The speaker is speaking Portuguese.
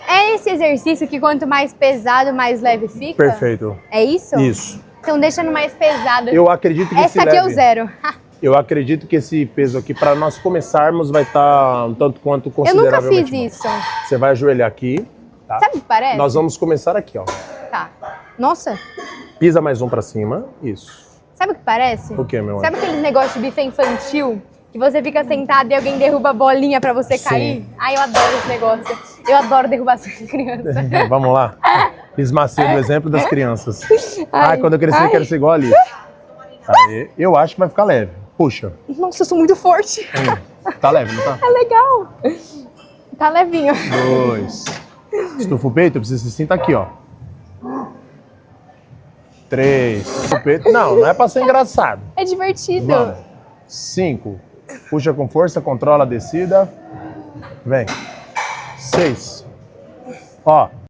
É esse exercício que quanto mais pesado, mais leve fica? Perfeito. É isso? Isso. Então deixa no mais pesado. Eu acredito que Essa aqui é o zero. Eu acredito que esse peso aqui, para nós começarmos, vai estar um tanto quanto Eu nunca consideravelmente fiz bom. isso. Você vai ajoelhar aqui, tá? Sabe o que parece? Nós vamos começar aqui, ó. Tá. Nossa, Pisa mais um pra cima. Isso. sabe o que parece? O que, meu Sabe aqueles negócios de bife infantil? Que você fica sentado e alguém derruba a bolinha pra você Sim. cair? Ai, eu adoro esse negócio. Eu adoro derrubar as crianças. Vamos lá. Esmacei do exemplo das crianças. Ai, Quando eu crescer, ai. eu quero ser igual ali. Aí, eu acho que vai ficar leve. Puxa. Nossa, eu sou muito forte. Tá leve, não tá? É legal. Tá levinho. 2. Estufa o peito, precisa se sentar aqui, ó. 3. Estufa o peito. Não é pra ser engraçado. É divertido. Vamos. 5. Puxa com força, controla a descida. Vem. 6. Ó.